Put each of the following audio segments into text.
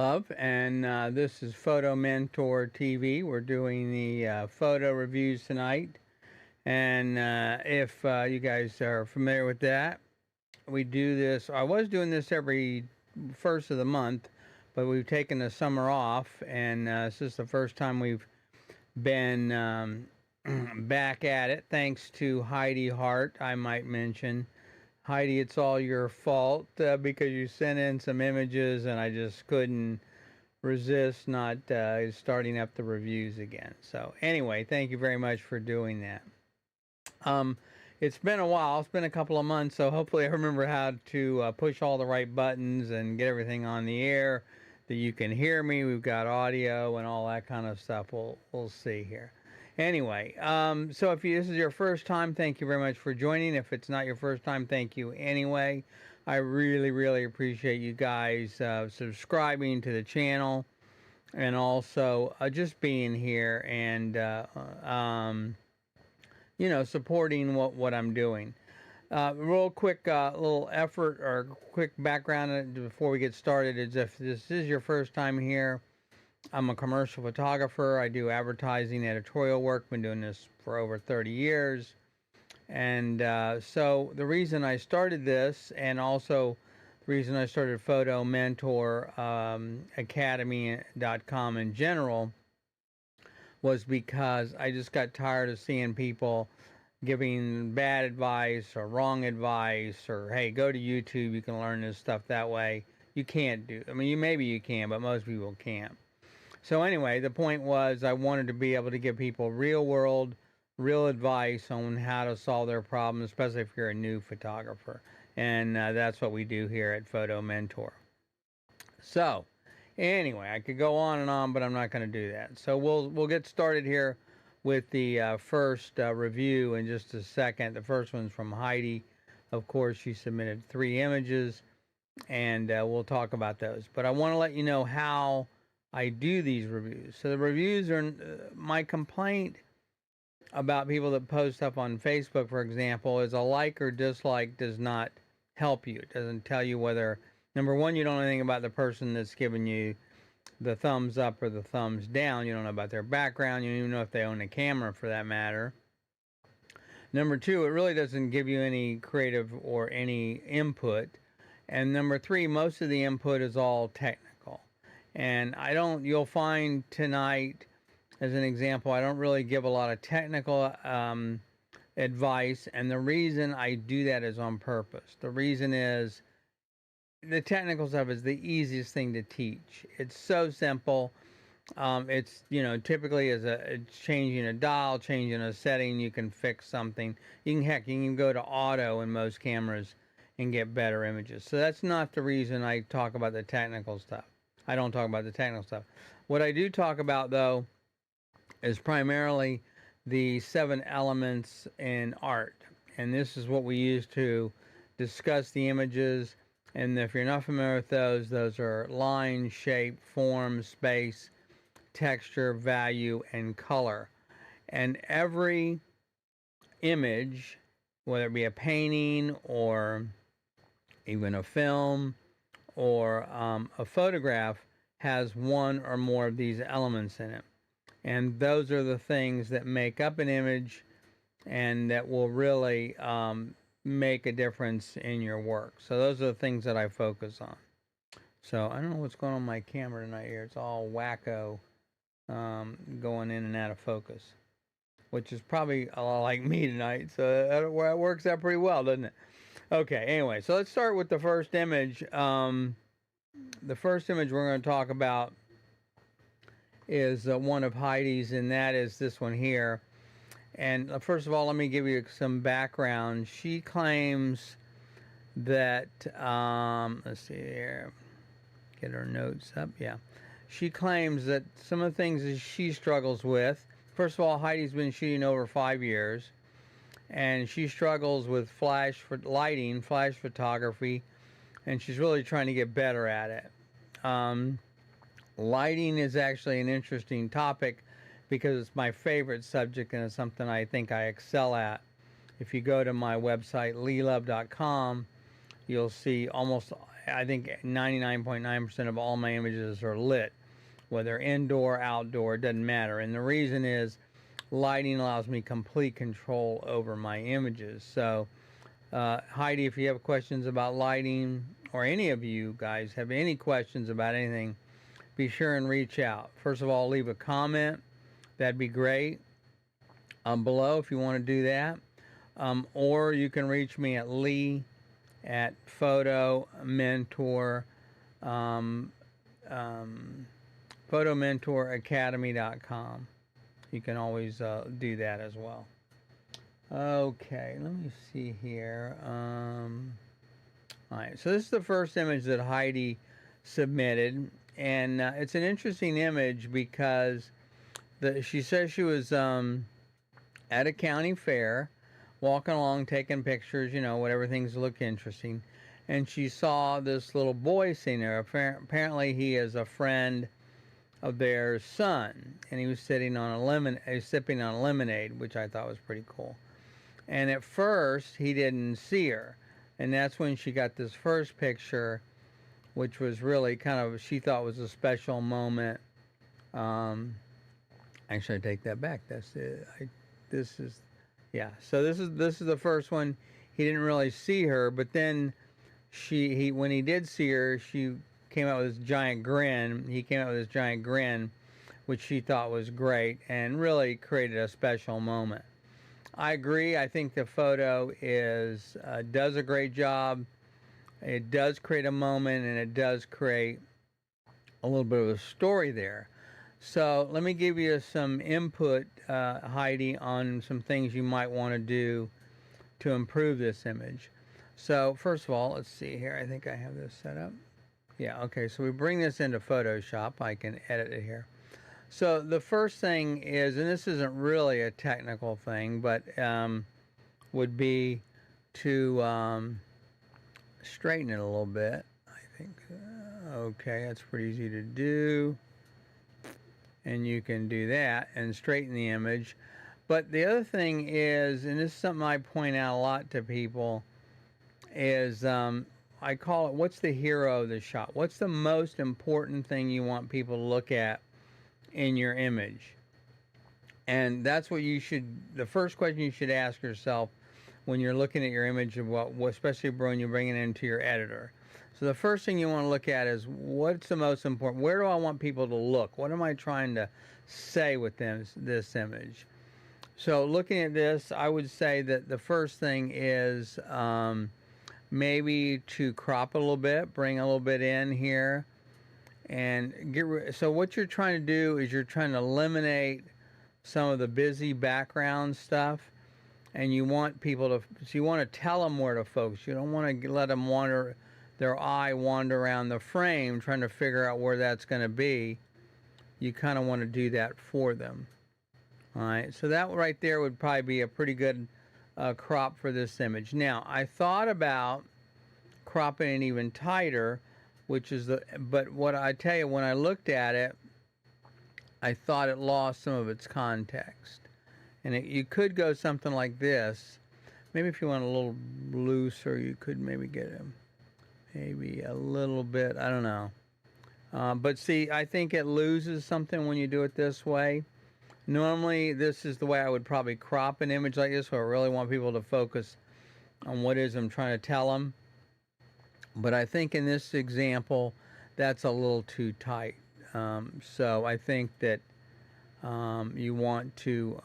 Love, and this is Photo Mentor TV. We're doing the photo reviews tonight, and if you guys are familiar with that, we do this. I was doing this every first of the month, but we've taken the summer off, and this is the first time we've been back at it. Thanks to Heidi Hart, I might mention. Heidi, it's all your fault because you sent in some images, and I just couldn't resist not starting up the reviews again. So anyway, thank you very much for doing that. Um, it's been a while. It's been a couple of months, so hopefully I remember how to push all the right buttons and get everything on the air that you can hear me. We've got audio and all that kind of stuff. We'll see here. Anyway, so if this is your first time, thank you very much for joining. If it's not your first time, thank you anyway. I really, really appreciate you guys subscribing to the channel and also just being here and supporting what I'm doing. Real quick, little effort or quick background before we get started is if this is your first time here, I'm a commercial photographer. I do advertising, editorial work. Been doing this for over 30 years. And so the reason I started this, and also the reason I started Photo Mentor Academy.com in general, was because I just got tired of seeing people giving bad advice or wrong advice or, hey, go to YouTube, you can learn this stuff that way. You can't do, I mean, maybe you can, but most people can't. So anyway, the point was I wanted to be able to give people real advice on how to solve their problems, especially if you're a new photographer. And that's what we do here at Photo Mentor. So anyway, I could go on and on, but I'm not going to do that. So we'll get started here with the first review in just a second. The first one's from Heidi. Of course, she submitted 3 images, and we'll talk about those. But I want to let you know how I do these reviews. So the reviews are my complaint about people that post stuff on Facebook, for example, is a like or dislike does not help you. It doesn't tell you whether, number one, you don't know anything about the person that's giving you the thumbs up or the thumbs down. You don't know about their background. You don't even know if they own a camera, for that matter. Number two, it really doesn't give you any creative or any input. And number three, most of the input is all technical. And you'll find tonight, as an example, I don't really give a lot of technical advice. And the reason I do that is on purpose. The reason is the technical stuff is the easiest thing to teach. It's so simple. It's, typically it's changing a dial, changing a setting, you can fix something. You can go to auto in most cameras and get better images. So that's not the reason I talk about the technical stuff. I don't talk about the technical stuff. What I do talk about, though, is primarily the 7 elements in art. And this is what we use to discuss the images. And if you're not familiar with those are line, shape, form, space, texture, value, and color. And every image, whether it be a painting or even a film or a photograph, has one or more of these elements in it. And those are the things that make up an image and that will really make a difference in your work. So those are the things that I focus on. So I don't know what's going on with my camera tonight here. It's all wacko going in and out of focus, which is probably a lot like me tonight. So that works out pretty well, doesn't it? Okay, anyway, so let's start with the first image. The first image we're going to talk about is one of Heidi's, and that is this one here. And first of all, let me give you some background. She claims that, let's see here, get her notes up, yeah. She claims that some of the things that she struggles with, first of all, Heidi's been shooting over 5 years, and she struggles with flash photography, and she's really trying to get better at it. Lighting is actually an interesting topic because it's my favorite subject and it's something I think I excel at. If you go to my website, leelove.com, you'll see almost I think 99.9% of all my images are lit, whether indoor, outdoor, it doesn't matter. And the reason is lighting allows me complete control over my images. So, Heidi, if you have questions about lighting, or any of you guys have any questions about anything, be sure and reach out. First of all, leave a comment. That'd be great below if you want to do that. Or you can reach me at Lee at photomentoracademy.com. You can always do that as well. Okay, let me see here. All right, so this is the first image that Heidi submitted, and it's an interesting image because she says she was at a county fair, walking along, taking pictures, whatever things look interesting, and she saw this little boy sitting there. Apparently, he is a friend of their son, and he was sipping on a lemonade, which I thought was pretty cool. And at first, he didn't see her. And that's when she got this first picture, which was really she thought was a special moment. Actually, I take that back. That's it. So this is the first one. He didn't really see her, but then when he did see her, she came out with this giant grin. He came out with this giant grin, which she thought was great and really created a special moment. I agree. I think the photo does a great job. It does create a moment, and it does create a little bit of a story there. So let me give you some input, Heidi, on some things you might want to do to improve this image. So first of all, let's see here. I think I have this set up. Yeah, okay. So we bring this into Photoshop. I can edit it here. So the first thing is, and this isn't really a technical thing, but would be to straighten it a little bit. I think, okay, that's pretty easy to do. And you can do that and straighten the image. But the other thing is, and this is something I point out a lot to people, is I call it, what's the hero of the shot? What's the most important thing you want people to look at in your image? And that's what the first question you should ask yourself when you're looking at your image, especially when you're bringing it into your editor. So the first thing you want to look at is, what's the most important? Where do I want people to look? What am I trying to say with this image? So looking at this, I would say that the first thing is maybe to crop a little bit, bring a little bit in here, and so what you're trying to do is you're trying to eliminate some of the busy background stuff, and you want to tell them where to focus. You don't want to let them their eye wander around the frame trying to figure out where that's going to be. You kind of want to do that for them. All right, so that right there would probably be a pretty good crop for this image. Now, I thought about cropping it even tighter, but what I tell you, when I looked at it, I thought it lost some of its context. And you could go something like this. Maybe if you want a little looser, you could maybe get him. Maybe a little bit, I don't know. But see, I think it loses something when you do it this way. Normally, this is the way I would probably crop an image like this, where I really want people to focus on what it is I'm trying to tell them. But I think in this example, that's a little too tight. So I think that you want to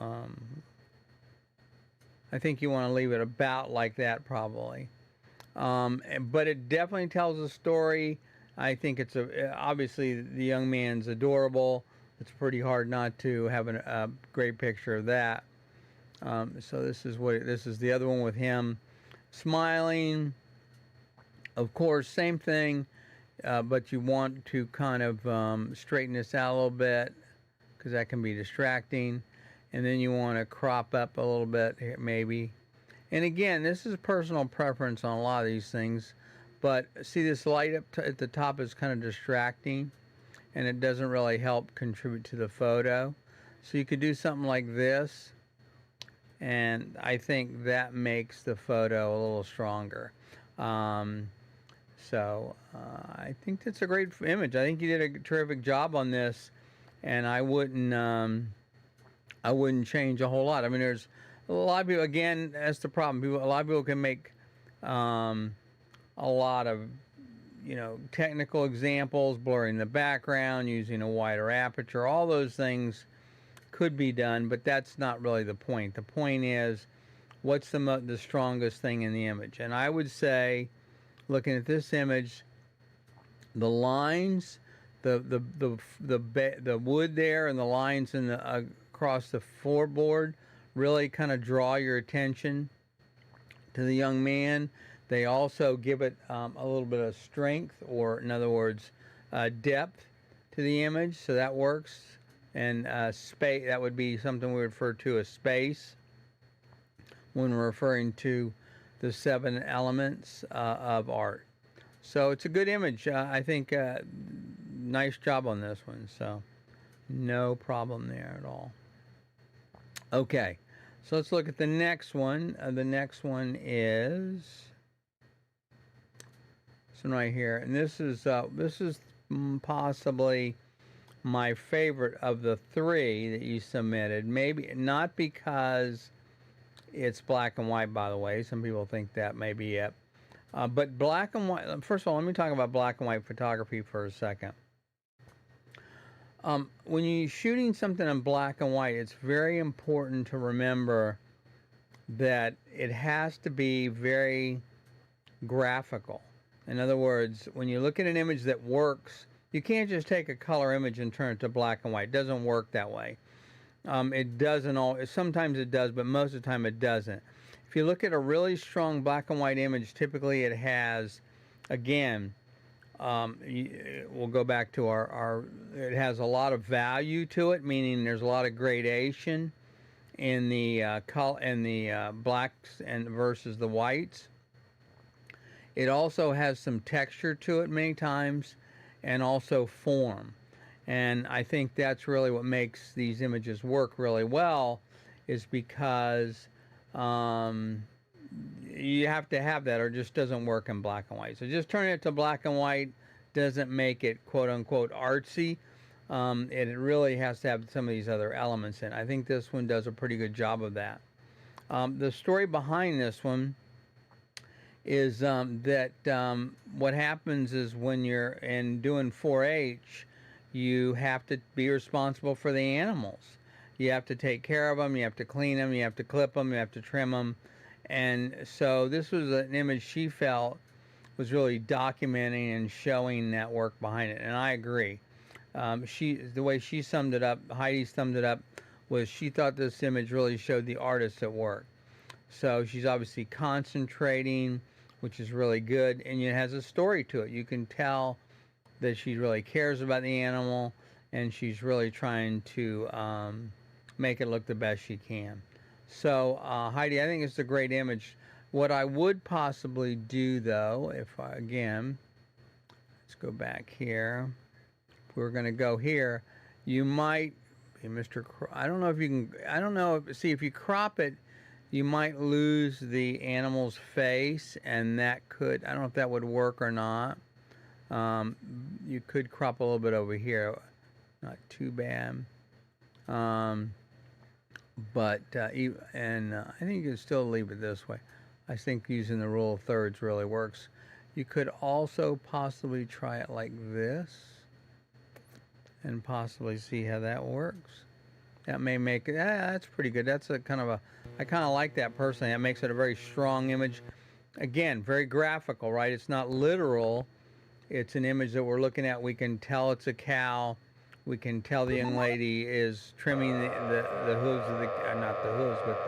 leave it about like that, probably. But it definitely tells a story. I think obviously the young man's adorable. It's pretty hard not to have a great picture of that. So this is the other one with him smiling. Of course, same thing, but you want to kind of straighten this out a little bit, because that can be distracting. And then you want to crop up a little bit here, maybe. And again, this is personal preference on a lot of these things, but see, this light at the top is kind of distracting, and it doesn't really help contribute to the photo. So you could do something like this, and I think that makes the photo a little stronger. So I think that's a great image. I think you did a terrific job on this, and I wouldn't change a whole lot. I mean, there's a lot of people. Again, that's the problem. A lot of people can make a lot of technical examples, blurring the background, using a wider aperture. All those things could be done, but that's not really the point. The point is, what's the strongest thing in the image? And I would say, looking at this image, the lines, the wood there, and the lines in the across the floorboard really kind of draw your attention to the young man. They also give it a little bit of strength, or in other words, depth to the image, so that works. And space, that would be something we refer to as space when we're referring to the 7 elements of art. So it's a good image. I think nice job on this one. So no problem there at all. Okay, so let's look at the next one. The next one is this one right here, and this is possibly my favorite of the 3 that you submitted. Maybe not because it's black and white, by the way. Some people think that may be it. But black and white, first of all, let me talk about black and white photography for a second. When you're shooting something in black and white, it's very important to remember that it has to be very graphical. In other words, when you look at an image that works, you can't just take a color image and turn it to black and white. It doesn't work that way. It doesn't always. Sometimes it does, but most of the time it doesn't. If you look at a really strong black and white image, typically it has, again, we'll go back to it has a lot of value to it, meaning there's a lot of gradation in the blacks and versus the whites. It also has some texture to it many times, and also form. And I think that's really what makes these images work really well, is because you have to have that, or it just doesn't work in black and white. So just turning it to black and white doesn't make it quote unquote artsy. It really has to have some of these other elements in. I think this one does a pretty good job of that. The story behind this one is that what happens is when you're doing 4-H, you have to be responsible for the animals. You have to take care of them, you have to clean them, you have to clip them, you have to trim them. And so this was an image she felt was really documenting and showing that work behind it. And I agree. The way she summed it up, Heidi summed it up, was she thought this image really showed the artist at work. So she's obviously concentrating, which is really good, and it has a story to it. You can tell that she really cares about the animal, and she's really trying to make it look the best she can. So Heidi, I think it's a great image. What I would possibly do, though, again, let's go back here. If we're going to go here, you might, I don't know if you can, I don't know, see, if you crop it, you might lose the animal's face, and that could, I don't know if that would work or not. You could crop a little bit over here, not too bad. But I think you can still leave it this way. I think using the rule of thirds really works. You could also possibly try it like this and possibly see how that works. That may make it, that's pretty good. That's a kind of a, I kind of like that personally. That makes it a very strong image. Again, very graphical, right? It's not literal. It's an image that we're looking at. We can tell it's a cow. We can tell the young lady is trimming the hooves of the, not the hooves, but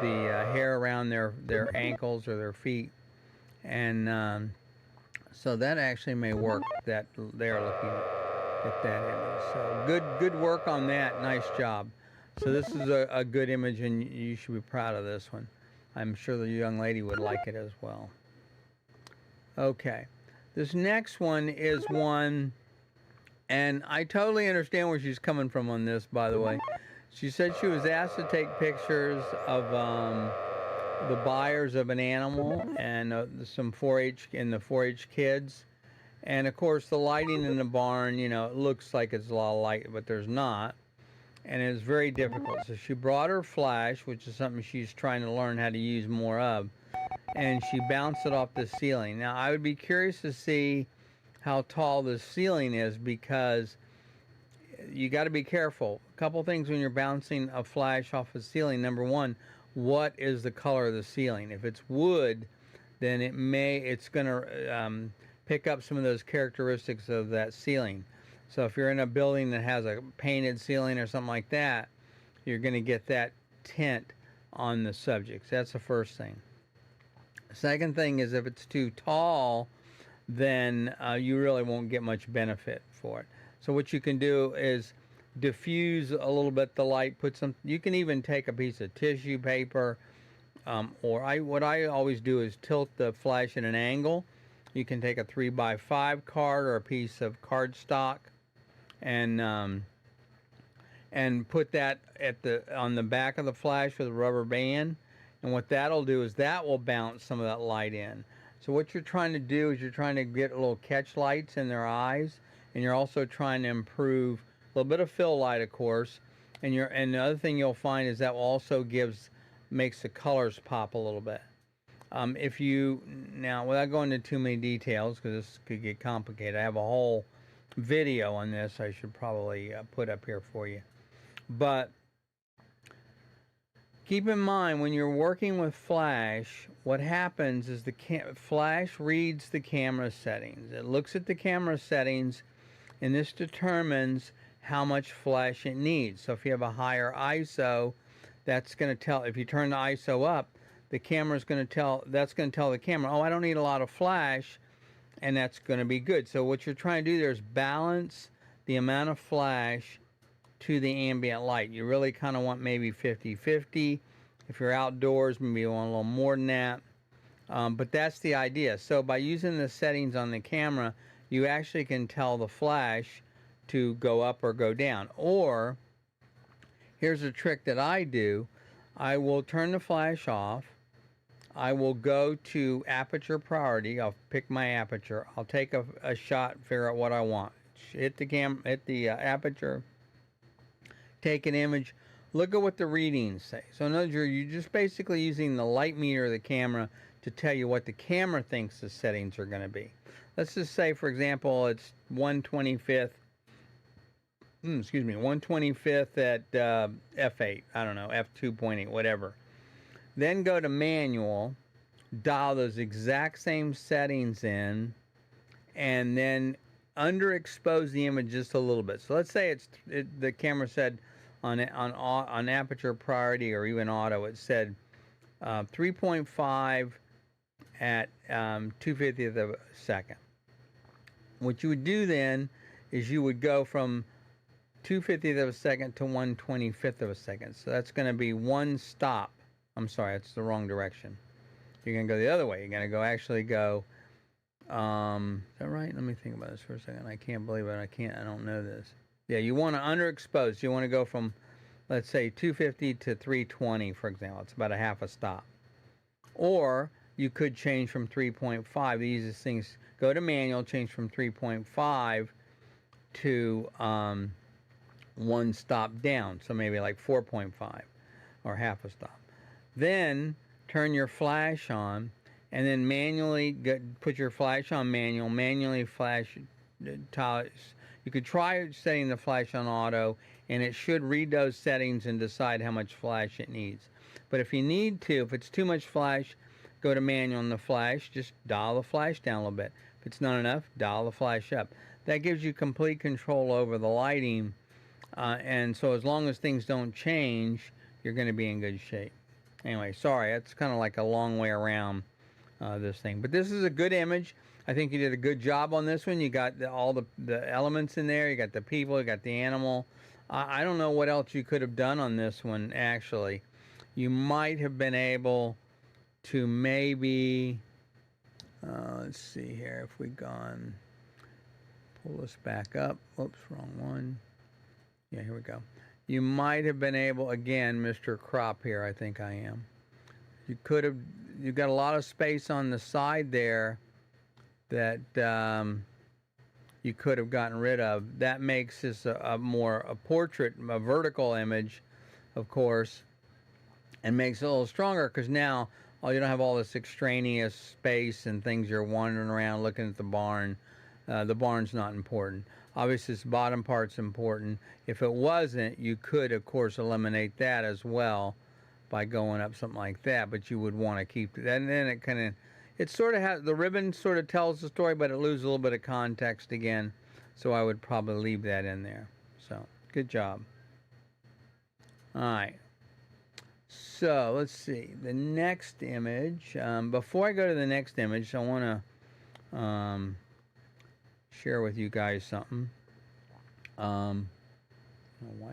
the hair around their ankles or their feet. And so that actually may work, that they're looking at that image. So good work on that. Nice job. So this is a good image, and you should be proud of this one. I'm sure the young lady would like it as well. Okay. This next one is one, and I totally understand where she's coming from on this, by the way. She said she was asked to take pictures of the buyers of an animal and some 4-H in the 4-H kids. And of course, the lighting in the barn, it looks like it's a lot of light, but there's not. And it's very difficult. So she brought her flash, which is something she's trying to learn how to use more of, and she bounced it off the ceiling. Now, I would be curious to see how tall the ceiling is, because you got to be careful. A couple things when you're bouncing a flash off a ceiling. Number one, what is the color of the ceiling? If it's wood, then it's going to pick up some of those characteristics of that ceiling. So if you're in a building that has a painted ceiling or something like that, you're going to get that tint on the subjects. That's the first thing. Second thing is, if it's too tall, then you really won't get much benefit for it. So what you can do is diffuse a little bit the light. You can even take a piece of tissue paper, what I always do is tilt the flash at an angle. You can take a 3x5 card or a piece of cardstock, and put that on the back of the flash with a rubber band. And what that'll do is that will bounce some of that light in. So what you're trying to do is you're trying to get little catch lights in their eyes, and you're also trying to improve a little bit of fill light, of course. And the other thing you'll find is that also makes the colors pop a little bit. Now, without going into too many details, because this could get complicated, I have a whole video on this I should probably put up here for you. But keep in mind, when you're working with flash, what happens is the flash reads the camera settings. It looks at the camera settings, and this determines how much flash it needs. So if you have a higher ISO, that's going to tell. If you turn the ISO up, the camera's going to tell. That's going to tell the camera, oh, I don't need a lot of flash, and that's going to be good. So what you're trying to do there is balance the amount of flash to the ambient light. You really kind of want maybe 50-50. If you're outdoors, maybe you want a little more than that. But that's the idea. So by using the settings on the camera, you actually can tell the flash to go up or go down. Or here's a trick that I do. I will turn the flash off. I will go to aperture priority. I'll pick my aperture. I'll take a shot, figure out what I want. Hit the aperture. Take an image. Look at what the readings say. So in other words, you're just basically using the light meter of the camera to tell you what the camera thinks the settings are going to be. Let's just say, for example, it's 1/25th. 1/25th at f8. I don't know, f2.8, whatever. Then go to manual, dial those exact same settings in, and then underexpose the image just a little bit. So let's say the camera said on aperture priority or even auto, it said 3.5 at 2/50th of a second. What you would do then is you would go from 2/50th of a second to 1/25th of a second. So that's going to be one stop. I'm sorry, that's the wrong direction. You're going to go the other way. You're going to actually go. Is that right? Let me think about this for a second. I can't believe it. I don't know this. Yeah, you want to underexpose. You want to go from, let's say, 250 to 320, for example. It's about a half a stop. Or you could change from 3.5. The easiest things, go to manual, change from 3.5 to one stop down. So maybe like 4.5 or half a stop. Then turn your flash on, and then manually put your flash on manual, manually flash. You could try setting the flash on auto, and it should read those settings and decide how much flash it needs. But if you need to, if it's too much flash, go to manual on the flash, just dial the flash down a little bit. If it's not enough, dial the flash up. That gives you complete control over the lighting, and so as long as things don't change, you're going to be in good shape. Anyway, sorry, that's kind of like a long way around this thing. But this is a good image. I think you did a good job on this one. You got all the elements in there. You got the people. You got the animal. I don't know what else you could have done on this one, actually. You might have been able to maybe, let's see here, if we've gone, pull this back up. Oops, wrong one. Yeah, here we go. You might have been able, again, Mr. Crop here, I think I am. you've got a lot of space on the side there that you could have gotten rid of. That makes this a portrait, a vertical image, of course, and makes it a little stronger because now you don't have all this extraneous space and things you're wandering around looking at the barn. The barn's not important. Obviously, this bottom part's important. If it wasn't, you could, of course, eliminate that as well by going up something like that, but you would want to keep that. And then it sort of has, the ribbon sort of tells the story, but it loses a little bit of context again. So I would probably leave that in there. So, good job. All right. So, let's see. The next image. Before I go to the next image, I want to share with you guys something. Why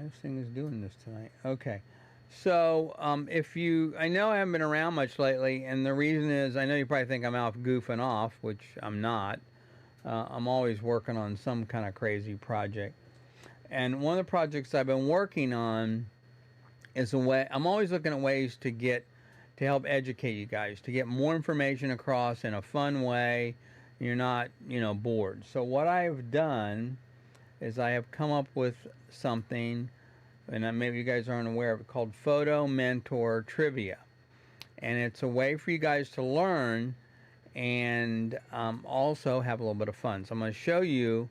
this thing is doing this tonight? Okay. So, I know I haven't been around much lately, and the reason is, I know you probably think I'm out goofing off, which I'm not. I'm always working on some kind of crazy project. And one of the projects I've been working on is I'm always looking at ways to help educate you guys, to get more information across in a fun way. You're not, bored. So what I've done is I have come up with something, and maybe you guys aren't aware of it, called Photo Mentor Trivia. And it's a way for you guys to learn and also have a little bit of fun. So I'm going to show you,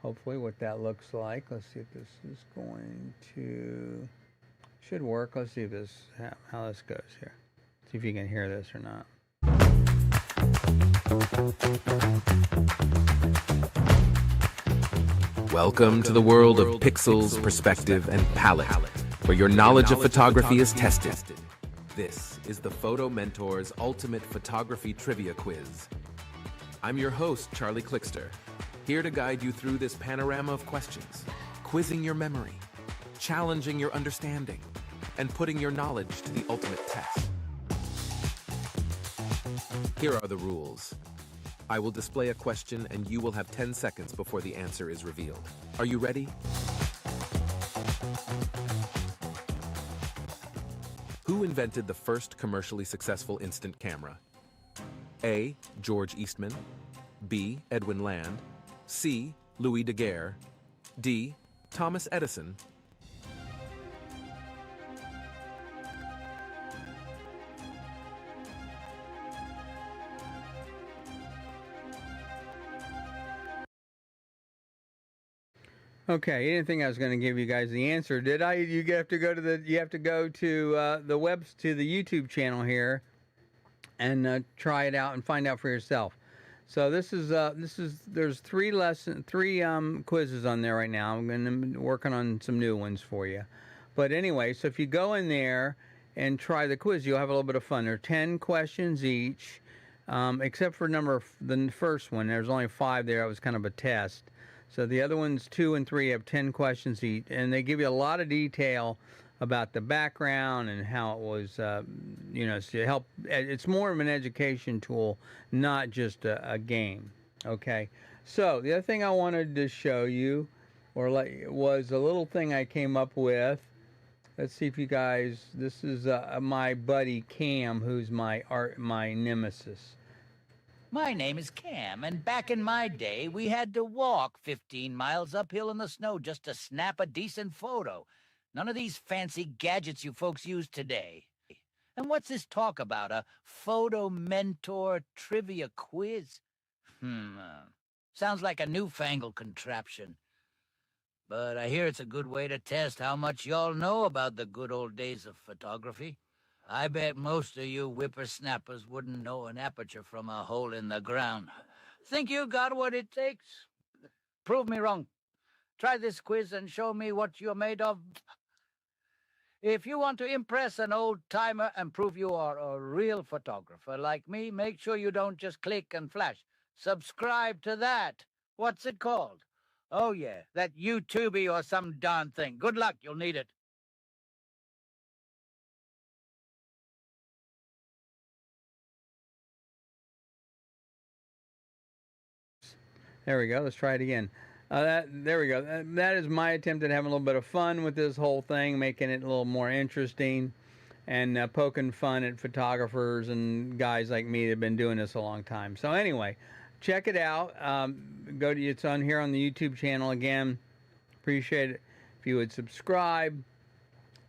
hopefully, what that looks like. Let's see if this is going to... should work. Let's see if how this goes here. See if you can hear this or not. Welcome to the world of pixels, perspective, and palette, where your knowledge of photography is tested. This is the Photo Mentor's Ultimate Photography Trivia Quiz. I'm your host, Charlie Clickster, here to guide you through this panorama of questions, quizzing your memory, challenging your understanding, and putting your knowledge to the ultimate test. Here are the rules. I will display a question and you will have 10 seconds before the answer is revealed. Are you ready? Who invented the first commercially successful instant camera? A. George Eastman. B. Edwin Land. C. Louis Daguerre. D. Thomas Edison. Okay, you didn't think I was going to give you guys the answer, did I? You have to go to the YouTube channel here and try it out and find out for yourself. So there's three quizzes on there right now. I'm going to be working on some new ones for you. But anyway, so if you go in there and try the quiz, you'll have a little bit of fun. There are 10 questions each, except for the first one. There's only 5 there. It was kind of a test. So the other ones, 2 and 3, have 10 questions each, and they give you a lot of detail about the background and how it was, to help. It's more of an education tool, not just a game. Okay. So the other thing I wanted to show you, was a little thing I came up with. Let's see if you guys. This is my buddy Cam, who's my nemesis. My name is Cam, and back in my day, we had to walk 15 miles uphill in the snow just to snap a decent photo. None of these fancy gadgets you folks use today. And what's this talk about, a Photo Mentor Trivia Quiz? Sounds like a newfangled contraption. But I hear it's a good way to test how much y'all know about the good old days of photography. I bet most of you whippersnappers wouldn't know an aperture from a hole in the ground. Think you got what it takes? Prove me wrong. Try this quiz and show me what you're made of. If you want to impress an old-timer and prove you are a real photographer like me, make sure you don't just click and flash. Subscribe to that. What's it called? Oh, yeah, that YouTubey or some darn thing. Good luck, you'll need it. There we go. Let's try it again. There we go. That is my attempt at having a little bit of fun with this whole thing, making it a little more interesting. and poking fun at photographers and guys like me that have been doing this a long time. So anyway, check it out. It's on here on the YouTube channel again. Appreciate it if you would subscribe.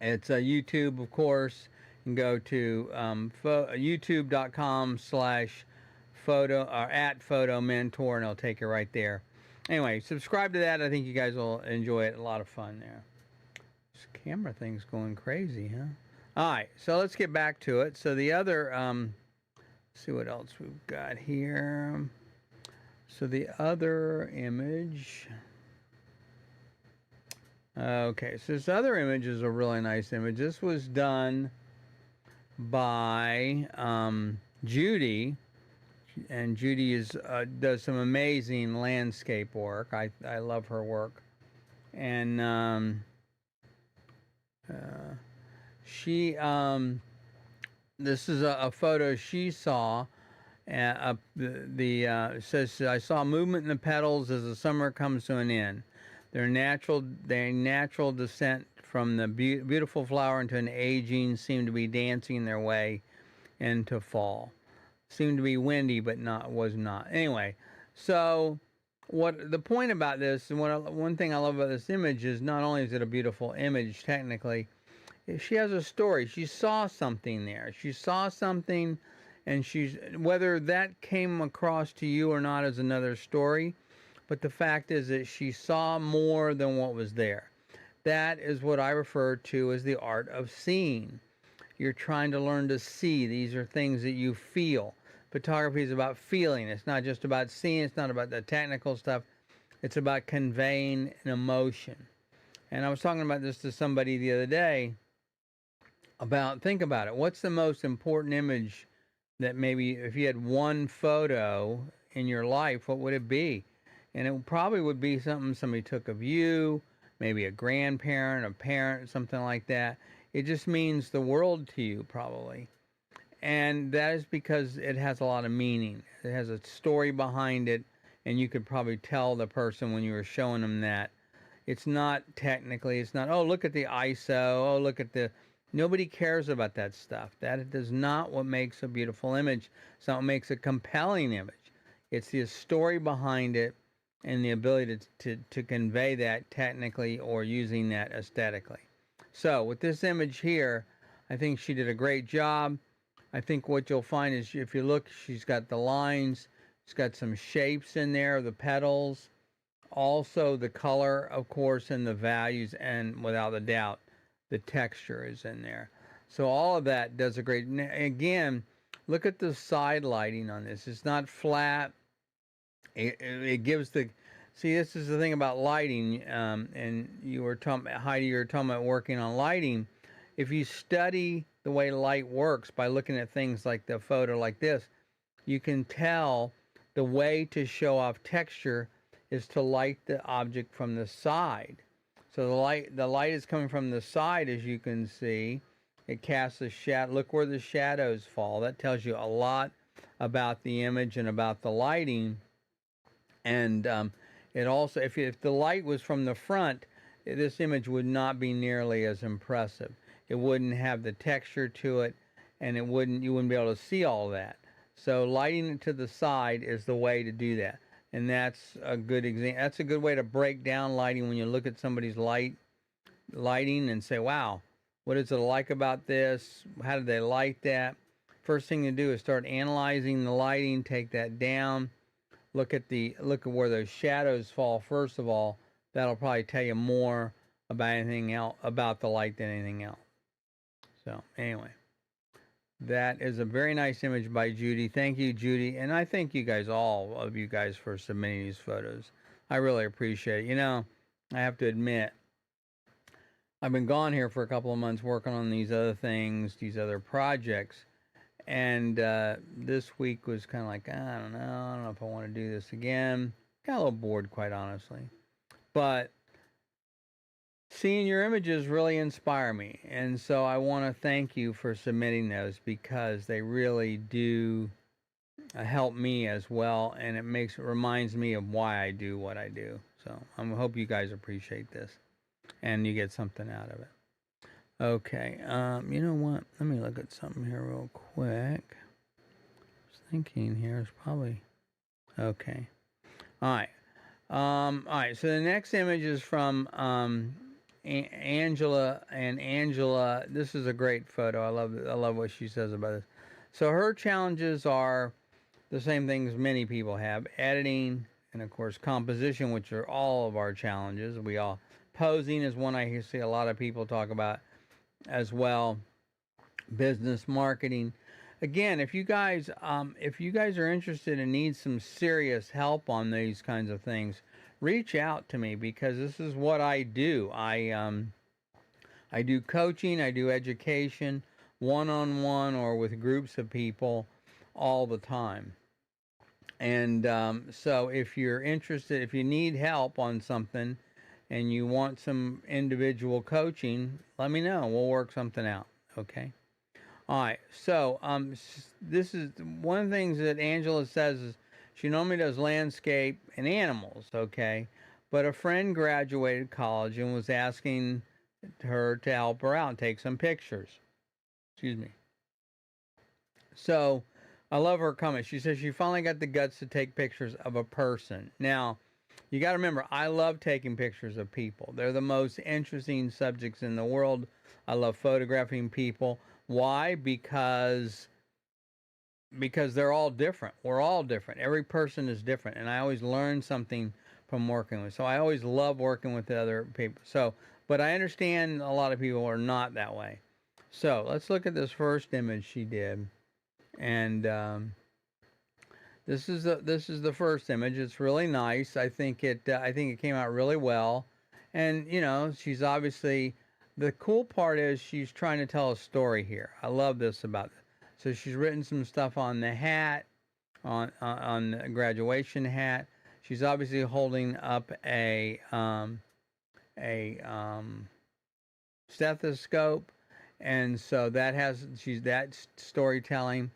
It's YouTube, of course. You can go to youtube.com/photo or @photo mentor, and it'll take you right there. Anyway, subscribe to that. I think you guys will enjoy it. A lot of fun there. This camera thing's going crazy, huh? All right, so let's get back to it. So the other, see what else we've got here. So the other image. Okay, so this other image is a really nice image. This was done by Judy, and Judy does some amazing landscape work. I love her work, and she this is a photo she saw. It says, I saw movement in the petals as the summer comes to an end. Their natural descent from the beautiful flower into an aging seemed to be dancing their way into fall. Seemed to be windy, but was not. Anyway, so what the point about this, and one thing I love about this image is not only is it a beautiful image technically, she has a story. She saw something there. She saw something, and whether that came across to you or not is another story. But the fact is that she saw more than what was there. That is what I refer to as the art of seeing. You're trying to learn to see. These are things that you feel. Photography is about feeling. It's not just about seeing. It's not about the technical stuff. It's about conveying an emotion. And I was talking about this to somebody the other day think about it. What's the most important image that maybe if you had one photo in your life, what would it be? And it probably would be something somebody took of you, maybe a grandparent, a parent, something like that. It just means the world to you, probably. And that is because it has a lot of meaning. It has a story behind it, and you could probably tell the person when you were showing them that. It's not technically, it's not, oh, look at the ISO, oh, look at the... Nobody cares about that stuff. That is not what makes a beautiful image. It's not what makes a compelling image. It's the story behind it, and the ability to convey that technically or using that aesthetically. So with this image here, I think she did a great job. I think what you'll find is if you look, she's got the lines, she's got some shapes in there, the petals, also the color, of course, and the values, and without a doubt, the texture is in there. So all of that does a great... Again, look at the side lighting on this. It's not flat. It gives the... See, this is the thing about lighting, and you were talking, Heidi, you were talking about working on lighting. If you study the way light works by looking at things like the photo like this, you can tell the way to show off texture is to light the object from the side. So the light is coming from the side, as you can see. It casts a shadow. Look where the shadows fall. That tells you a lot about the image and about the lighting. And it also, if the light was from the front, this image would not be nearly as impressive. It wouldn't have the texture to it, and you wouldn't be able to see all that. So lighting it to the side is the way to do that. And that's a good example. That's a good way to break down lighting when you look at somebody's lighting and say, wow, what is it like about this? How did they light that? First thing to do is start analyzing the lighting, take that down. Look at where those shadows fall. First of all, that'll probably tell you more about anything else, about the light, than anything else. So anyway, that is a very nice image by Judy. Thank you, Judy, and I thank you guys, all of you guys, for submitting these photos. I really appreciate it. You know, I have to admit, I've been gone here for a couple of months working on these other things, these other projects. And this week was kind of like, I don't know if I want to do this again. Got a little bored, quite honestly. But seeing your images really inspire me. And so I want to thank you for submitting those, because they really do help me as well. And it reminds me of why I do what I do. So I hope you guys appreciate this and you get something out of it. Okay. You know what? Let me look at something here real quick. I was thinking here is probably okay. All right. All right. So the next image is from Angela, and Angela. This is a great photo. I love what she says about this. So her challenges are the same things many people have: editing, and of course composition, which are all of our challenges. We all posing is one I see a lot of people talk about as well. Business marketing. Again, if you guys are interested and need some serious help on these kinds of things, reach out to me because this is what I do. I do coaching, I do education, one on one or with groups of people all the time. And so if you're interested, if you need help on something and you want some individual coaching, let me know. We'll work something out. Okay. All right. So this is one of the things that Angela says is she normally does landscape and animals. Okay. But a friend graduated college and was asking her to help her out and take some pictures. Excuse me. So I love her comment. She says she finally got the guts to take pictures of a person. Now, you got to remember, I love taking pictures of people. They're the most interesting subjects in the world. I love photographing people. Why? Because they're all different. We're all different. Every person is different, and I always learn something from working with. So I always love working with other people. So, but I understand a lot of people are not that way. So let's look at this first image she did, and this is the first image. It's really nice. I think it came out really well, and you know she's obviously the cool part is she's trying to tell a story here. I love this about it. So she's written some stuff on the hat, on the graduation hat. She's obviously holding up a stethoscope, and so that has she's that storytelling.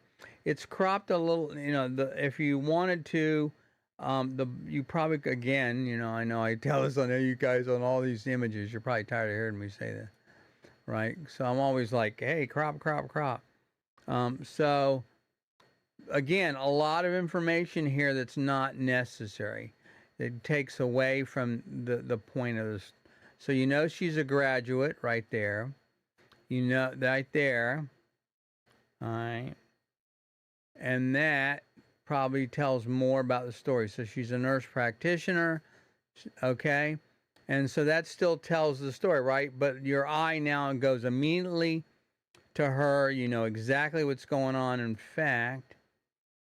It's cropped a little, you know. If you wanted to, you probably again, you know. I know I tell this on you guys on all these images. You're probably tired of hearing me say that, right? So I'm always like, hey, crop, crop, crop. So again, a lot of information here that's not necessary. It takes away from the point of this. So you know she's a graduate right there. You know right there. All right. And that probably tells more about the story. So she's a nurse practitioner. Okay. And so that still tells the story, right? But your eye now goes immediately to her. You know exactly what's going on. In fact,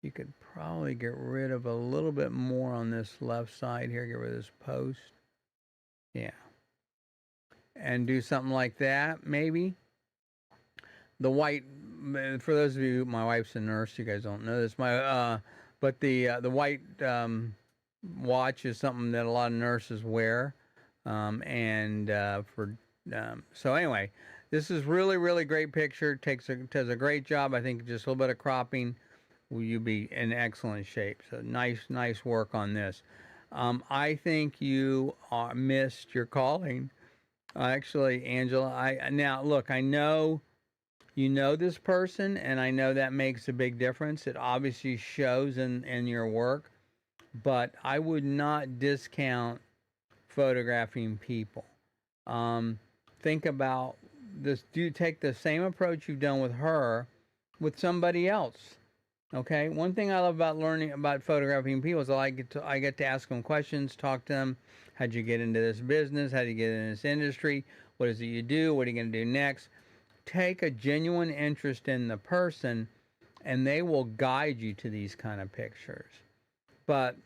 you could probably get rid of a little bit more on this left side here. Get rid of this post. Yeah. And do something like that, maybe. The white, for those of you, my wife's a nurse. You guys don't know this. But the white watch is something that a lot of nurses wear. So anyway, this is really great picture. Does a great job. I think just a little bit of cropping, you'll be in excellent shape. So nice work on this. I think you missed your calling. Actually, Angela, now look, I know you know this person, and I know that makes a big difference. It obviously shows in your work, but I would not discount photographing people. Think about this. Do take the same approach you've done with her with somebody else. Okay. One thing I love about learning about photographing people is I get to ask them questions, talk to them. How'd you get into this business? How did you get in this industry? What is it you do? What are you going to do next? Take a genuine interest in the person, and they will guide you to these kind of pictures. But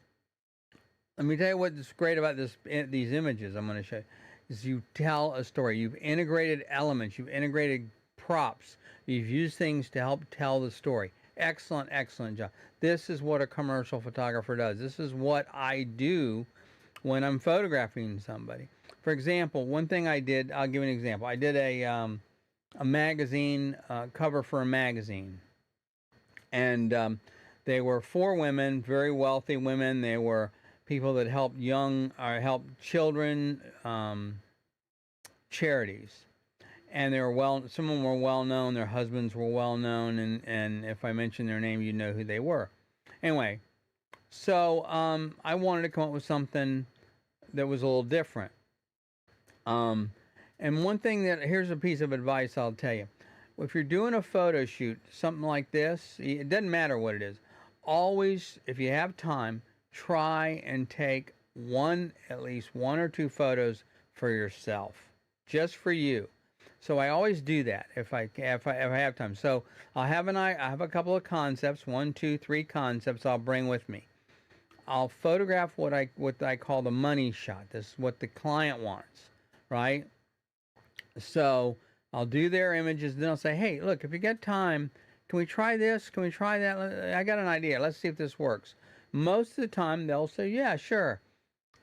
let me tell you what's great about these images I'm going to show you is you tell a story. You've integrated elements. You've integrated props. You've used things to help tell the story. Excellent job. This is what a commercial photographer does. This is what I do when I'm photographing somebody. For example, one thing I did, I'll give you an example. I did a magazine cover for a magazine, and they were 4 women, very wealthy women. They were people that helped helped children charities, and they were some of them were well known, their husbands were well known, and if I mentioned their name, you'd know who they were. Anyway, so I wanted to come up with something that was a little different. And one thing here's a piece of advice I'll tell you. If you're doing a photo shoot, something like this, it doesn't matter what it is. Always, if you have time, try and take at least one or two photos for yourself, just for you. So I always do that if I have time. So I have a couple of concepts, 1, 2, 3 concepts I'll bring with me. I'll photograph what I call the money shot. This is what the client wants, right? So I'll do their images, then I'll say, hey, look, if you got time, can we try this? Can we try that? I got an idea. Let's see if this works. Most of the time, they'll say, yeah, sure.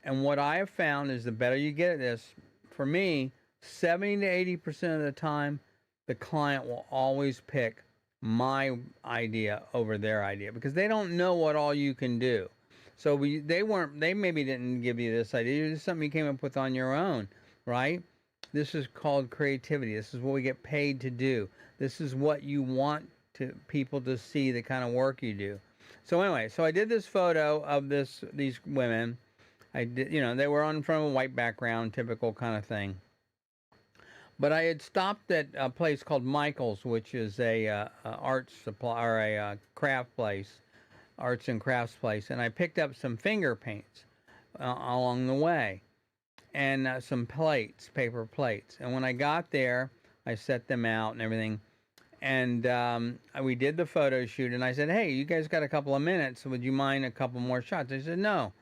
And what I have found is the better you get at this, for me, 70 to 80% of the time, the client will always pick my idea over their idea because they don't know what all you can do. So they maybe didn't give you this idea. This is something you came up with on your own, right? This is called creativity. This is what we get paid to do. This is what you want people to see, the kind of work you do. So anyway, I did this photo of these women. I did, they were on front of a white background, typical kind of thing. But I had stopped at a place called Michael's, which is a art supply or a craft place, arts and crafts place, and I picked up some finger paints along the way, and some plates, paper plates. And when I got there, I set them out and everything. And we did the photo shoot, and I said, hey, you guys got a couple of minutes, would you mind a couple more shots? They said, no.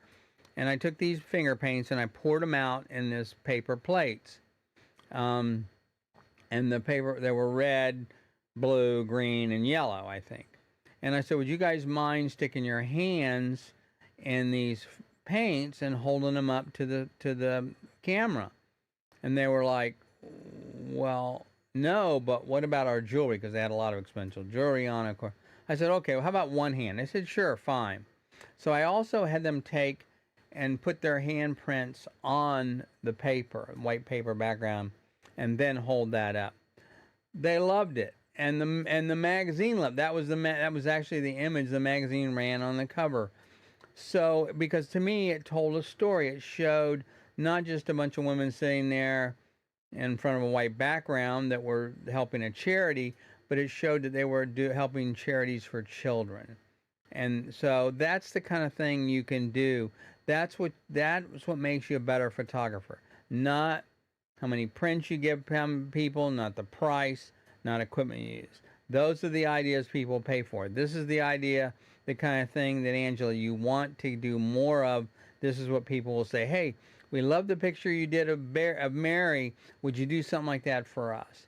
And I took these finger paints, and I poured them out in this paper plates. And the paper, they were red, blue, green, and yellow, I think. And I said, would you guys mind sticking your hands in these paints and holding them up to the camera? And they were like, well, no, but what about our jewelry? Because they had a lot of expensive jewelry on, of course. I said, okay, well, how about one hand? They said, sure, fine. So I also had them take and put their handprints on the paper, white paper background, and then hold that up. They loved it. And the magazine loved that was actually the image the magazine ran on the cover. So because to me it told a story. It showed not just a bunch of women sitting there in front of a white background that were helping a charity, but it showed that they were helping charities for children. And so that's the kind of thing you can do. That's what makes you a better photographer. Not how many prints you give people, not the price, not equipment you use. Those are the ideas people pay for. This is the idea, the kind of thing that, Angela, you want to do more of. This is what people will say, hey, we love the picture you did of Mary. Would you do something like that for us?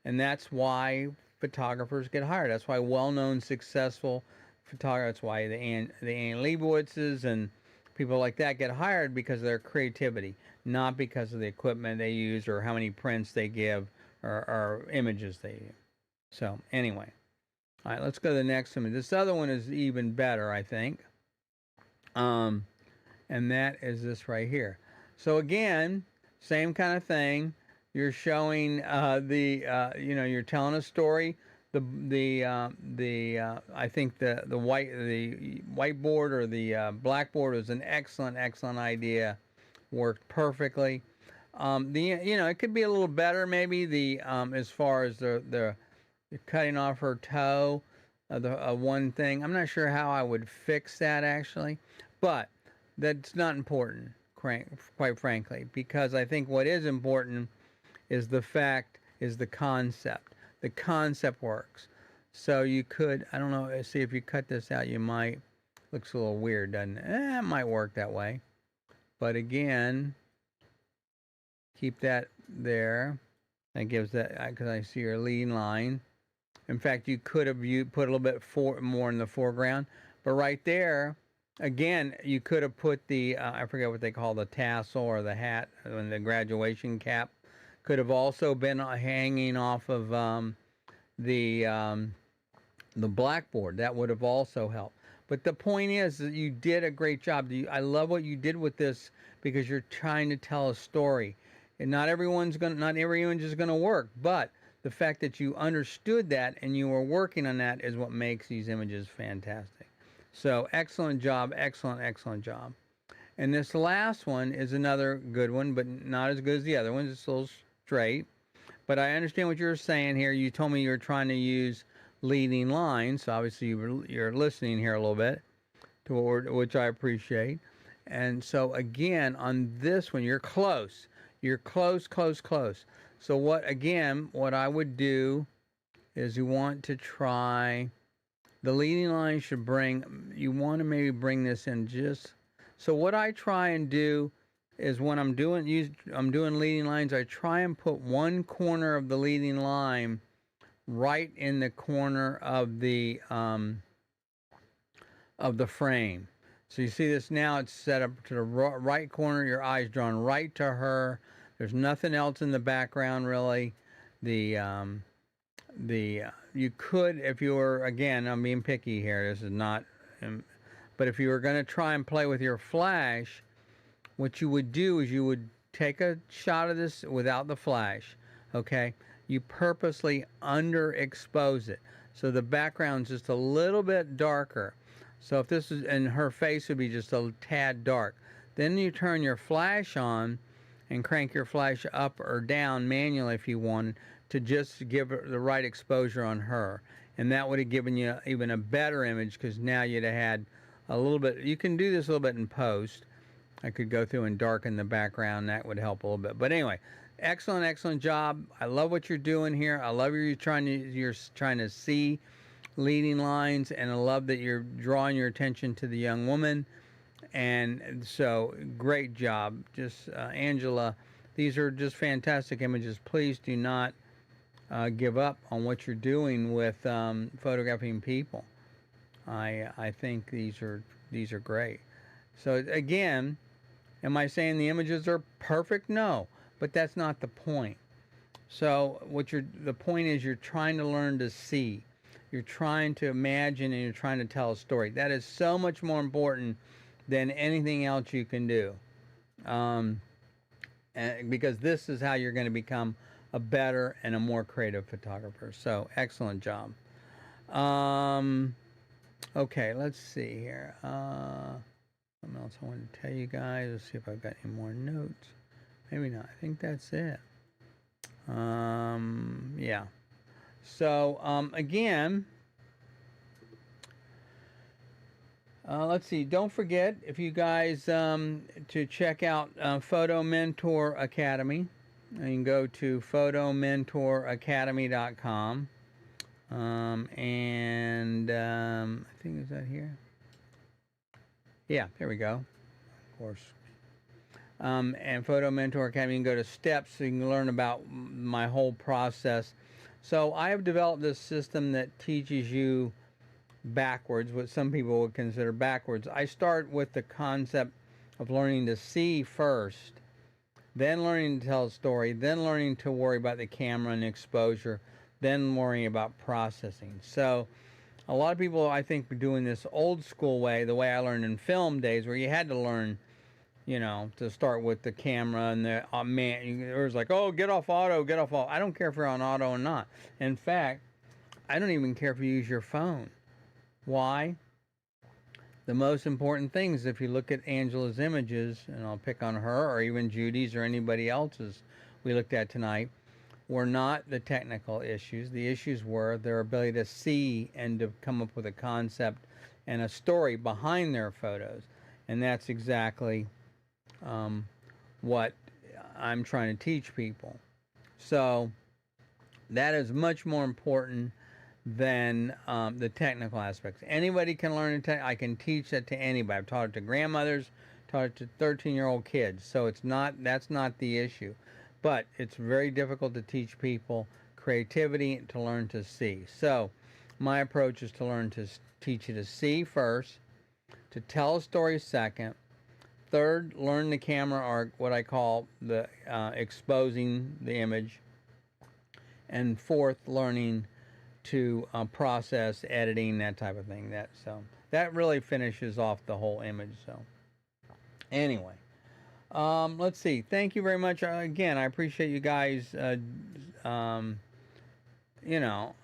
And that's why photographers get hired. That's why well-known, successful photographers, that's why the Ann Leibowitzes and people like that get hired, because of their creativity, not because of the equipment they use or how many prints they give or images they use. So anyway, all right, let's go to the next one. This other one is even better, I think. And that is this right here. So again, same kind of thing. You're showing you're telling a story. I think the whiteboard or the blackboard was an excellent idea. Worked perfectly. It could be a little better maybe as far as the cutting off her toe, one thing. I'm not sure how I would fix that actually, but that's not important, quite frankly, because I think what is important is the concept. The concept works. So you could, I don't know, see if you cut this out, you might, looks a little weird, doesn't it? It might work that way. But again, keep that there. That gives that, because I see your lean line. In fact, you could have put a little bit more in the foreground. But right there, again, you could have put the, I forget what they call the tassel or the hat, and the graduation cap. Could have also been hanging off of the blackboard. That would have also helped. But the point is that you did a great job. I love what you did with this, because you're trying to tell a story. And not every image is gonna work, but the fact that you understood that and you were working on that is what makes these images fantastic. So excellent job, excellent job. And this last one is another good one, but not as good as the other ones. It's a little straight. But I understand what you're saying here. You told me you're trying to use leading lines. So obviously you're listening here a little bit, to which I appreciate. And so again, on this one, you're close. You're close. So what I would do is you want to try, the leading line should you want to maybe bring this in just, so what I try and do is when I'm doing leading lines, I try and put one corner of the leading line right in the corner of the frame. So you see this now, it's set up to the right corner, your eye's drawn right to her. There's nothing else in the background really. You could, if you were, again, I'm being picky here, this is not, but if you were going to try and play with your flash, what you would do is you would take a shot of this without the flash, okay? You purposely underexpose it. So the background's just a little bit darker. So if this is, and her face would be just a tad dark. Then you turn your flash on and crank your flash up or down manually if you want to just give her the right exposure on her. And that would have given you even a better image because now you'd have had a little bit, you can do this a little bit in post. I could go through and darken the background. That would help a little bit. But anyway, excellent job. I love what you're doing here. I love you're trying to see leading lines, and I love that you're drawing your attention to the young woman. And so, great job. Just Angela, these are just fantastic images. Please do not give up on what you're doing with photographing people. I think these are great. So again, am I saying the images are perfect? No, but that's not the point. So the point is you're trying to learn to see. You're trying to imagine and you're trying to tell a story. That is so much more important than anything else you can do. Because this is how you're going to become a better and a more creative photographer. So excellent job. Okay, let's see here. Something else I wanted to tell you guys. Let's see if I've got any more notes. Maybe not. I think that's it. Yeah. So, again, let's see. Don't forget, if you guys, to check out Photo Mentor Academy. You can go to photomentoracademy.com. I think, is that here? Yeah, there we go. Of course. And Photo Mentor Academy, you can go to steps so you can learn about my whole process. So I have developed this system that teaches you backwards, what some people would consider backwards. I start with the concept of learning to see first, then learning to tell a story, then learning to worry about the camera and exposure, then worrying about processing. So a lot of people, I think, are doing this old school way, the way I learned in film days, where you had to learn, to start with the camera and the it was like, oh, get off auto. I don't care if you're on auto or not. In fact, I don't even care if you use your phone. Why? The most important thing is if you look at Angela's images, and I'll pick on her or even Judy's or anybody else's we looked at tonight, were not the technical issues. The issues were their ability to see and to come up with a concept and a story behind their photos. And that's exactly what I'm trying to teach people. So that is much more important than the technical aspects. Anybody can learn I can teach that to anybody. I've taught it to grandmothers, taught it to 13-year-old kids. So that's not the issue. But it's very difficult to teach people creativity and to learn to see. So my approach is to teach you to see first, to tell a story second, third, learn the camera, or what I call the exposing the image, and fourth, learning to process, editing, that type of thing. That really finishes off the whole image. So anyway, Let's see. Thank you very much. Again, I appreciate you guys. You know,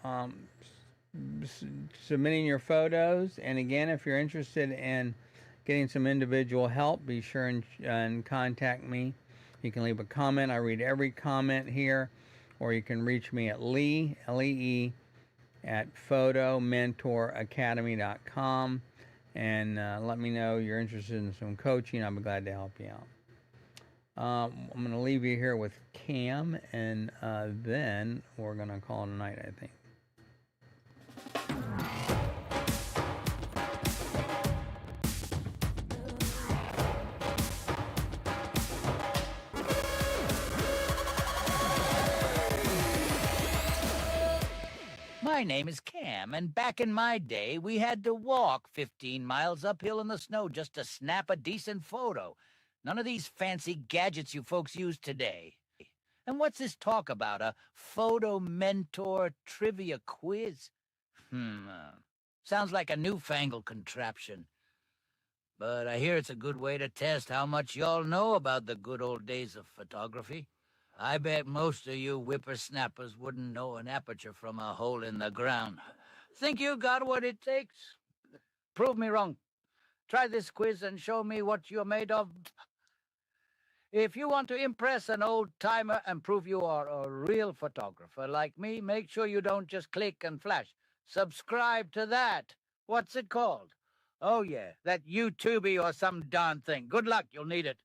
s- submitting your photos. And again, if you're interested in getting some individual help, be sure and contact me. You can leave a comment. I read every comment here, or you can reach me at Lee, Lee, at photomentoracademy.com, and let me know you're interested in some coaching. I'll be glad to help you out. I'm going to leave you here with Cam, and then we're going to call it a night, I think. My name is Cam, and back in my day, we had to walk 15 miles uphill in the snow just to snap a decent photo. None of these fancy gadgets you folks use today. And what's this talk about? A photo mentor trivia quiz? Sounds like a newfangled contraption. But I hear it's a good way to test how much y'all know about the good old days of photography. I bet most of you whippersnappers wouldn't know an aperture from a hole in the ground. Think you got what it takes? Prove me wrong. Try this quiz and show me what you're made of. If you want to impress an old-timer and prove you are a real photographer like me, make sure you don't just click and flash. Subscribe to that. What's it called? Oh, yeah, that YouTubey or some darn thing. Good luck, you'll need it.